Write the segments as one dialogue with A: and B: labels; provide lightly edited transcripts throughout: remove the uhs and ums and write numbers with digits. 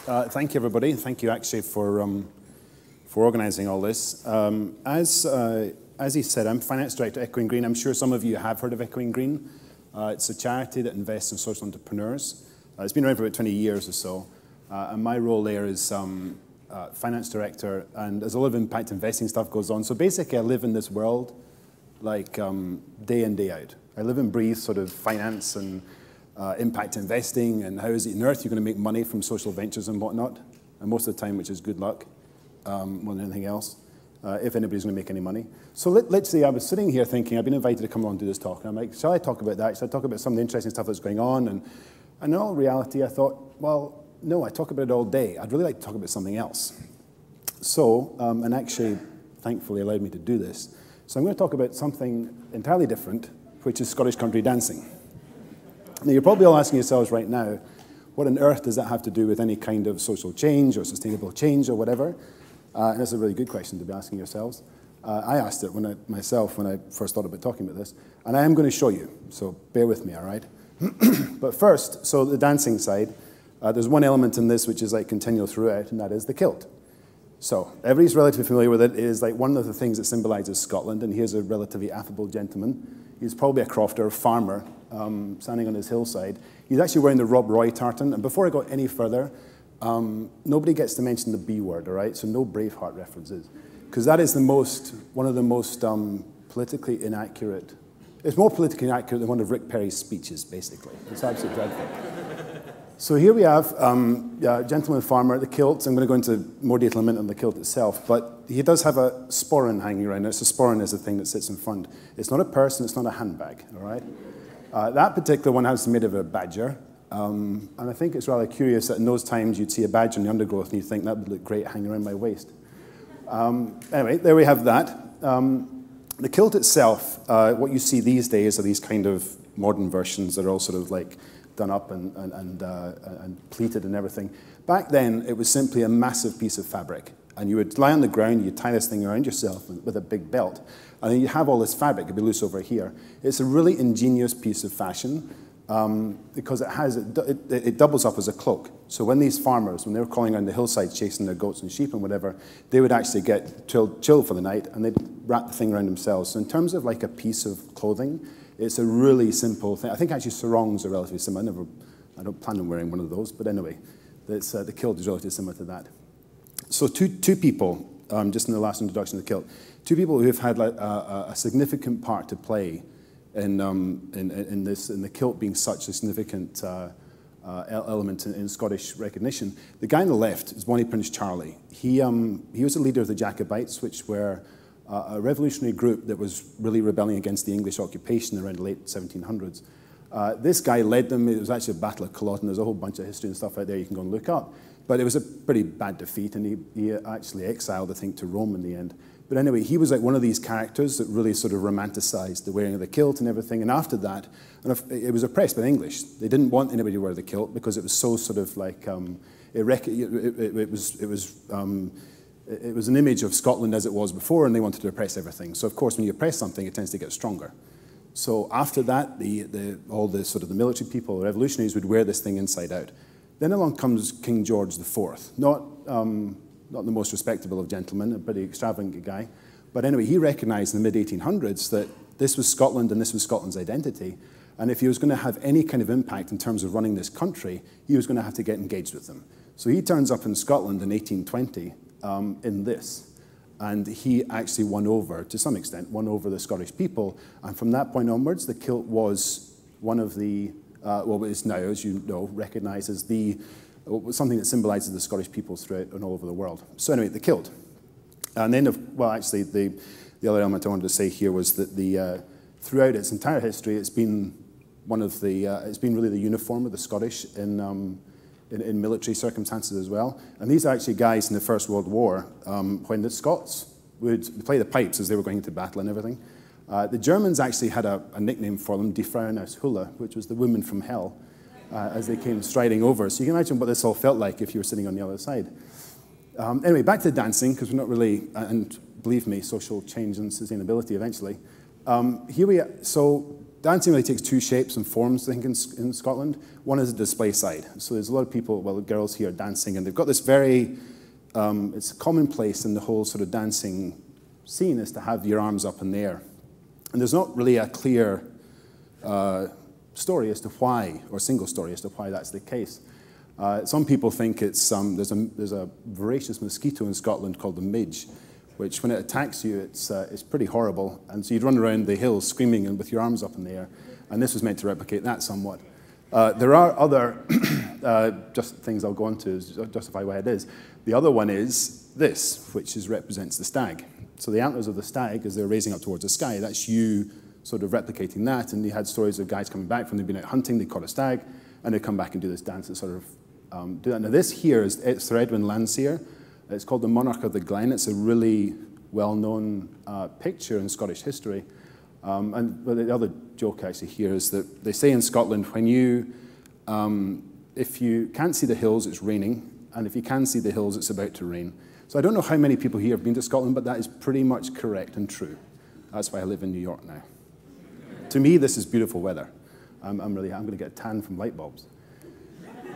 A: Thank you, everybody. Thank you, actually, for organizing all this. As he said, I'm Finance Director at Echoing Green. I'm sure some of you have heard of Echoing Green. It's a charity that invests in social entrepreneurs. It's been around for about 20 years or so. And my role there is Finance Director, and there's a lot of impact investing stuff goes on. So basically, I live in this world like day in, day out. I live and breathe sort of finance and impact investing, and how is it on earth you're going to make money from social ventures and whatnot, and most of the time, which is good luck, more than anything else, if anybody's going to make any money. So let's say I was sitting here thinking, I've been invited to come along and do this talk, and I'm like, shall I talk about that? Shall I talk about some of the interesting stuff that's going on? And in all reality, I thought, well, no, I talk about it all day. I'd really like to talk about something else. So, and actually, thankfully, allowed me to do this. So I'm going to talk about something entirely different, which is Scottish country dancing. Now, you're probably all asking yourselves right now, what on earth does that have to do with any kind of social change or sustainable change or whatever? And that's a really good question to be asking yourselves. I asked it myself when I first thought about talking about this, and I am going to show you, so bear with me, all right? But first, so the dancing side, there's one element in this which is like continual throughout, and that is the kilt. So everybody's relatively familiar with it. It is like one of the things that symbolizes Scotland, and here's a relatively affable gentleman. He's probably a crofter, a farmer, standing on his hillside. He's actually wearing the Rob Roy tartan. And before I go any further, nobody gets to mention the B word, all right? So no Braveheart references. Because that is one of the most politically inaccurate. It's more politically inaccurate than one of Rick Perry's speeches, basically. It's absolutely dreadful. So here we have a gentleman farmer, the kilt. I'm going to go into more detail in a minute on the kilt itself, but he does have a sporran hanging around it. So sporran is the thing that sits in front. It's not a purse and it's not a handbag, all right? That particular one has made of a badger, and I think it's rather curious that in those times you'd see a badger in the undergrowth and you'd think that would look great hanging around my waist. Anyway, there we have that. The kilt itself, what you see these days are these kind of modern versions that are all sort of like done up and pleated and everything. Back then, it was simply a massive piece of fabric. And you would lie on the ground, you'd tie this thing around yourself with a big belt, and then you have all this fabric, it'd be loose over here. It's a really ingenious piece of fashion because it doubles up as a cloak. So when these farmers, when they were crawling around the hillsides chasing their goats and sheep and whatever, they would actually get chilled for the night, and they'd wrap the thing around themselves. So in terms of like a piece of clothing, it's a really simple thing. I think actually sarongs are relatively similar. I don't plan on wearing one of those, but anyway, the kilt is relatively similar to that. So two people, just in the last introduction of the kilt, two people who have had like a significant part to play in the kilt being such a significant element in Scottish recognition. The guy on the left is Bonnie Prince Charlie. He was the leader of the Jacobites, which were a revolutionary group that was really rebelling against the English occupation around the late 1700s. This guy led them. It was actually a Battle of Culloden. There's a whole bunch of history and stuff out there you can go and look up. But it was a pretty bad defeat, and he actually exiled, I think, to Rome in the end. But anyway, he was like one of these characters that really sort of romanticized the wearing of the kilt and everything. And after that, it was oppressed by the English. They didn't want anybody to wear the kilt because it was so sort of like, it was an image of Scotland as it was before, and they wanted to oppress everything. So of course, when you oppress something, it tends to get stronger. So after that, all the sort of the military people, the revolutionaries, would wear this thing inside out. Then along comes King George IV, not the most respectable of gentlemen, a pretty extravagant guy. But anyway, he recognized in the mid-1800s that this was Scotland and this was Scotland's identity. And if he was going to have any kind of impact in terms of running this country, he was going to have to get engaged with them. So he turns up in Scotland in 1820 in this. And he actually won over, to some extent, the Scottish people. And from that point onwards, the kilt was one of the, well, it is now, as you know, recognized as something that symbolizes the Scottish people throughout and all over the world. So anyway, the kilt. And then, actually, the other element I wanted to say here was that throughout its entire history, it's been it's been really the uniform of the Scottish in military circumstances as well. And these are actually guys in the First World War when the Scots would play the pipes as they were going into battle and everything. The Germans actually had a nickname for them, Die Frauen aus Hölle, which was the women from hell, as they came striding over. So you can imagine what this all felt like if you were sitting on the other side. Anyway, back to dancing, because we're not really, and believe me, social change and sustainability eventually. Here we are. So dancing really takes two shapes and forms, I think, in Scotland. One is a display side. So there's a lot of people, well, girls here dancing, and they've got this very, it's commonplace in the whole sort of dancing scene is to have your arms up in the air. And there's not really a clear story as to why, or single story as to why that's the case. Some people think it's, there's a voracious mosquito in Scotland called the midge, which when it attacks you, it's pretty horrible. And so you'd run around the hills screaming and with your arms up in the air. And this was meant to replicate that somewhat. There are other just things I'll go on to justify why it is. The other one is this, which represents the stag. So the antlers of the stag, as they're raising up towards the sky, that's you sort of replicating that. And you had stories of guys coming back from they'd been out hunting, they caught a stag, and they come back and do this dance that sort of do that. Now this here is Sir Edwin Landseer. It's called the Monarch of the Glen. It's a really well-known picture in Scottish history. And the other joke actually here is that they say in Scotland, when you, if you can't see the hills, it's raining, and if you can see the hills, it's about to rain. So I don't know how many people here have been to Scotland, but that is pretty much correct and true. That's why I live in New York now. To me, this is beautiful weather. I'm going to get a tan from light bulbs.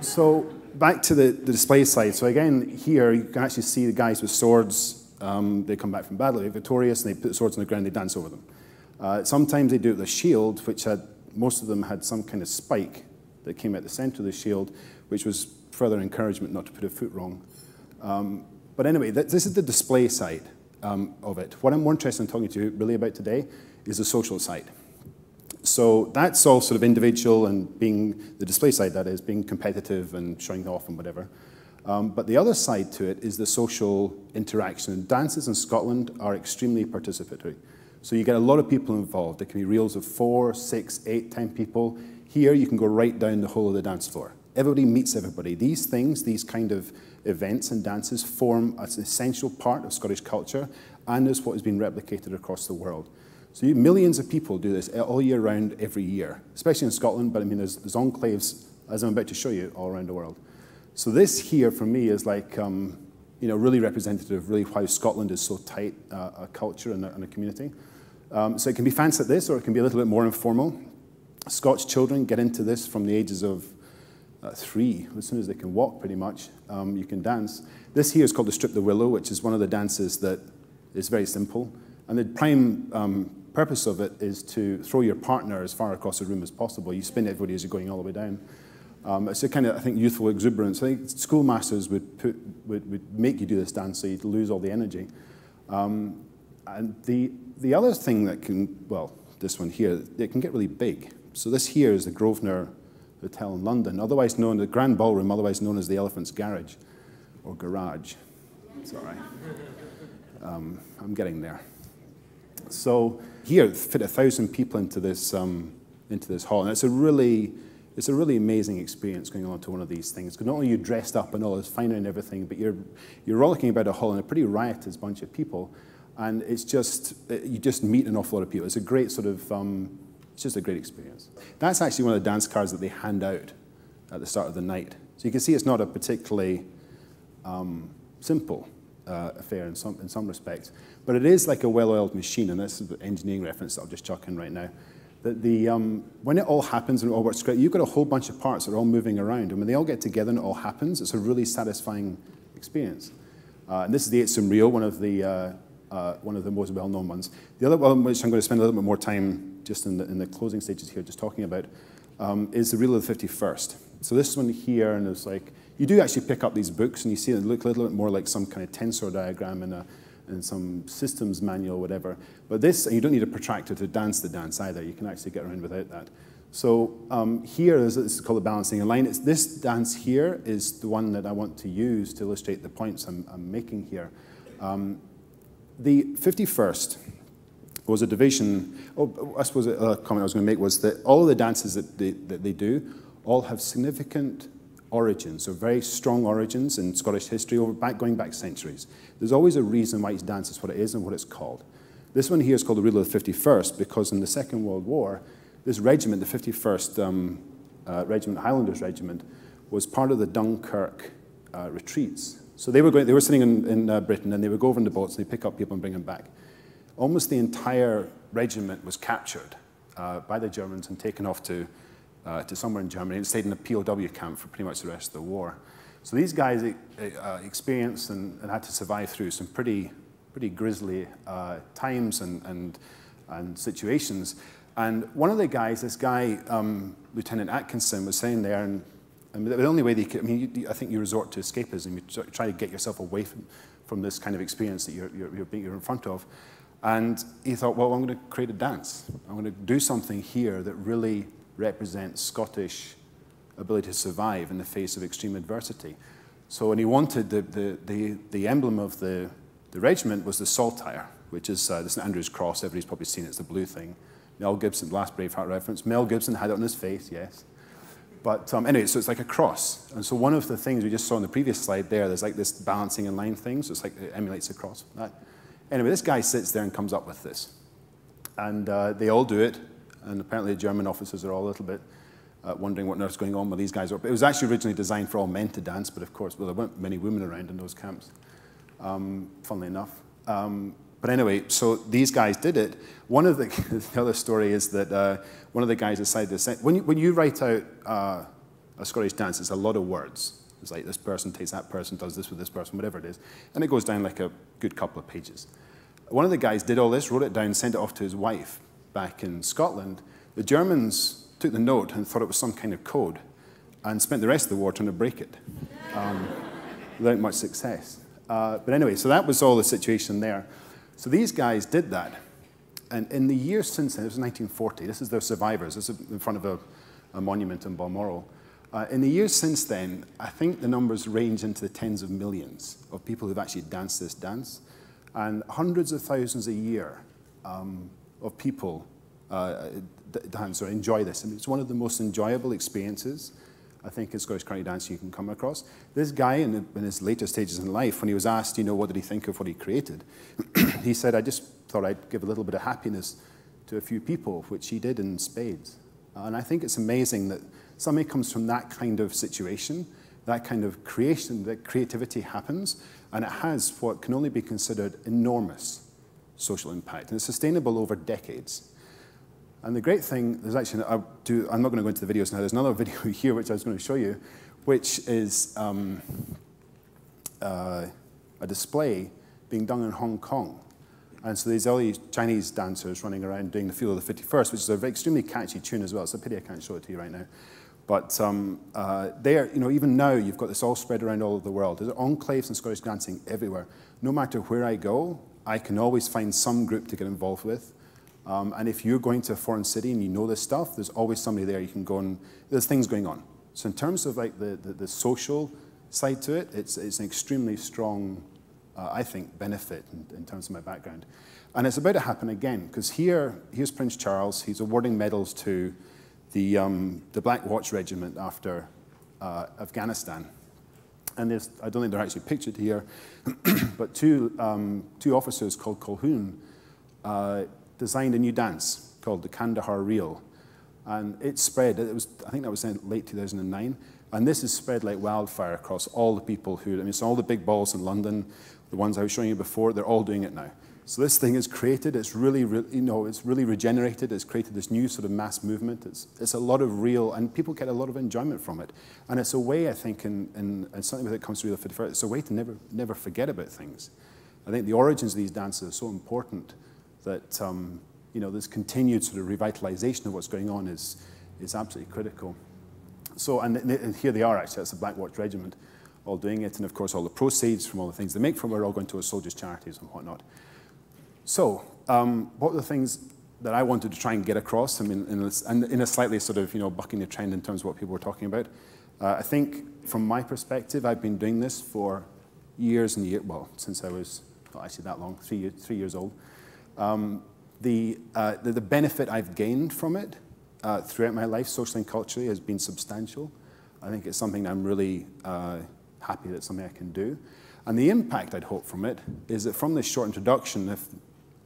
A: So back to the display side. So again, here you can actually see the guys with swords. They come back from battle, they're victorious, and they put the swords on the ground, they dance over them. Sometimes they do it with a shield, which most of them had some kind of spike that came out the center of the shield, which was further encouragement not to put a foot wrong. But anyway, this is the display side of it. What I'm more interested in talking to you really about today is the social side. So that's all sort of individual and being, the display side that is, being competitive and showing off and whatever. But the other side to it is the social interaction. Dances in Scotland are extremely participatory. So you get a lot of people involved. There can be reels of 4, 6, 8, 10 people. Here you can go right down the whole of the dance floor. Everybody meets everybody. These things, these kind of events and dances form an essential part of Scottish culture and is what has been replicated across the world. So millions of people do this all year round, every year, especially in Scotland, but I mean, there's enclaves, as I'm about to show you, all around the world. So this here, for me, is like, really representative of really how Scotland is so tight a culture and a community. So it can be fancy like this, or it can be a little bit more informal. Scots children get into this from the ages of 3, as soon as they can walk, pretty much. You can dance. This here is called the Strip the Willow, which is one of the dances that is very simple. And the prime purpose of it is to throw your partner as far across the room as possible. You spin everybody as you're going all the way down. It's a kind of, I think, youthful exuberance. I think schoolmasters would make you do this dance so you'd lose all the energy. And the other thing that can, well, this one here, it can get really big. So this here is the Grosvenor Hotel in London, otherwise known as the Grand Ballroom, otherwise known as the Elephant's Garage, or Garage. It's all right. I'm getting there. So here, fit 1,000 people into this hall, and it's a really amazing experience going on to one of these things. Because not only are you dressed up and all this finer and everything, but you're rollicking about a hall in a pretty riotous bunch of people, and it's just you just meet an awful lot of people. It's a great sort of it's just a great experience. That's actually one of the dance cards that they hand out at the start of the night. So you can see it's not a particularly simple affair in some respects. But it is like a well-oiled machine, and this is the engineering reference that I'll just chuck in right now. That when it all happens and it all works great, you've got a whole bunch of parts that are all moving around, and when they all get together and it all happens, it's a really satisfying experience. And this is the Eight Reel, one of the most well-known ones. The other one, which I'm going to spend a little bit more time just in the closing stages here, just talking about, is the Reel of the 51st. So this one here, and it's like, you do actually pick up these books, and you see it look a little bit more like some kind of tensor diagram in some systems manual or whatever. But this, and you don't need a protractor to dance the dance either. You can actually get around without that. So here, this is called the balancing a line. This dance here is the one that I want to use to illustrate the points I'm making here. The 51st was a division. I suppose a comment I was going to make was that all of the dances that they do all have significant origins, or very strong origins in Scottish history, going back centuries. There's always a reason why each dance is what it is and what it's called. This one here is called the Reel of the 51st because in the Second World War, this regiment, the 51st Regiment, Highlanders Regiment, was part of the Dunkirk retreats. So they were sitting in Britain, and they would go over in the boats and they pick up people and bring them back. Almost the entire regiment was captured by the Germans and taken off to somewhere in Germany and stayed in a POW camp for pretty much the rest of the war. So these guys experienced and had to survive through some pretty grisly times and situations. And one of the guys, this guy, Lieutenant Atkinson, was saying there, and the only way they could, I mean, I think you resort to escapism. You try to get yourself away from this kind of experience that you're in front of. And he thought, well, I'm going to create a dance. I'm going to do something here that really represents Scottish ability to survive in the face of extreme adversity. So, and he wanted the emblem of the regiment was the saltire, which is the St Andrew's Cross. Everybody's probably seen it. It's the blue thing. Mel Gibson, last Braveheart reference. Mel Gibson had it on his face, yes. But anyway, so it's like a cross. And so one of the things we just saw on the previous slide there's like this balancing in line thing. So it's like it emulates a cross. Anyway, this guy sits there and comes up with this. And they all do it. And apparently the German officers are all a little bit wondering what on earth's going on with these guys. It was actually originally designed for all men to dance, but of course, well, there weren't many women around in those camps, funnily enough. But anyway, so these guys did it. One of the other story is that one of the guys decided to say, when you write out a Scottish dance, it's a lot of words. It's like this person takes that person, does this with this person, whatever it is. And it goes down like a good couple of pages. One of the guys did all this, wrote it down, sent it off to his wife back in Scotland. The Germans took the note and thought it was some kind of code and spent the rest of the war trying to break it without much success. But anyway, so that was all the situation there. So these guys did that. And in the years since then, it was 1940, this is their survivors, this is in front of a monument in Balmoral. In the years since then, I think the numbers range into the tens of millions of people who've actually danced this dance. And hundreds of thousands a year of people dance or enjoy this. And it's one of the most enjoyable experiences, I think, in Scottish current dance you can come across. This guy, in his later stages in life, when he was asked, what did he think of what he created, he said, I just thought I'd give a little bit of happiness to a few people, which he did in spades. And I think it's amazing that somebody comes from that kind of situation, that kind of creation, that creativity happens, and it has what can only be considered enormous social impact, and it's sustainable over decades. And the great thing, there's actually, I'm not going to go into the videos now, there's another video here which I was going to show you, which is a display being done in Hong Kong. And so there's all these Chinese dancers running around doing the Feel of the 51st, which is an extremely catchy tune as well. It's a pity I can't show it to you right now. But there, even now, you've got this all spread around all over the world. There's enclaves and Scottish dancing everywhere. No matter where I go, I can always find some group to get involved with. And if you're going to a foreign city and you know this stuff, there's always somebody there you can go and there's things going on. So in terms of like the social side to it, it's an extremely strong, I think, benefit in terms of my background. And it's about to happen again, because here's Prince Charles. He's awarding medals to the Black Watch Regiment after Afghanistan. And I don't think they're actually pictured here, but two officers called Colquhoun designed a new dance called the Kandahar Reel. And it spread, I think that was in late 2009, and this is spread like wildfire across all the people so all the big balls in London, the ones I was showing you before, they're all doing it now. So this thing is created, it's really regenerated, it's created this new sort of mass movement. It's a lot of real, and people get a lot of enjoyment from it. And it's a way, I think, and something that comes to Real 51st, it's a way to never forget about things. I think the origins of these dances are so important that this continued sort of revitalization of what's going on is absolutely critical. So, and here they are actually, that's the Black Watch Regiment, all doing it, and of course all the proceeds from all the things they make from it are all going to our soldiers' charities and whatnot. So, what are the things that I wanted to try and get across? I mean, in a slightly sort of, bucking the trend in terms of what people were talking about. I think, from my perspective, I've been doing this for years and years, well, since I was, not actually that long, 3 years old. The benefit I've gained from it throughout my life, socially and culturally, has been substantial. I think it's something I'm really happy that it's something I can do. And the impact I'd hope from it is that from this short introduction,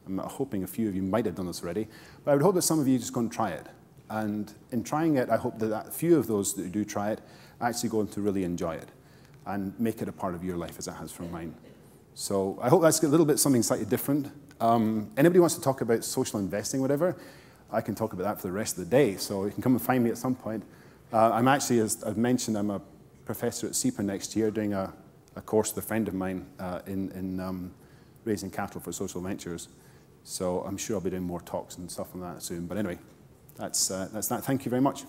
A: I'm hoping a few of you might have done this already, but I would hope that some of you just go and try it. And in trying it, I hope that a few of those that do try it actually go to really enjoy it and make it a part of your life as it has from mine. So I hope that's a little bit something slightly different. Anybody wants to talk about social investing, whatever, I can talk about that for the rest of the day, so you can come and find me at some point. I'm actually, as I've mentioned, I'm a professor at CEPA next year doing a course with a friend of mine in raising capital for social ventures. So I'm sure I'll be doing more talks and stuff on that soon. But anyway, that's that. Thank you very much.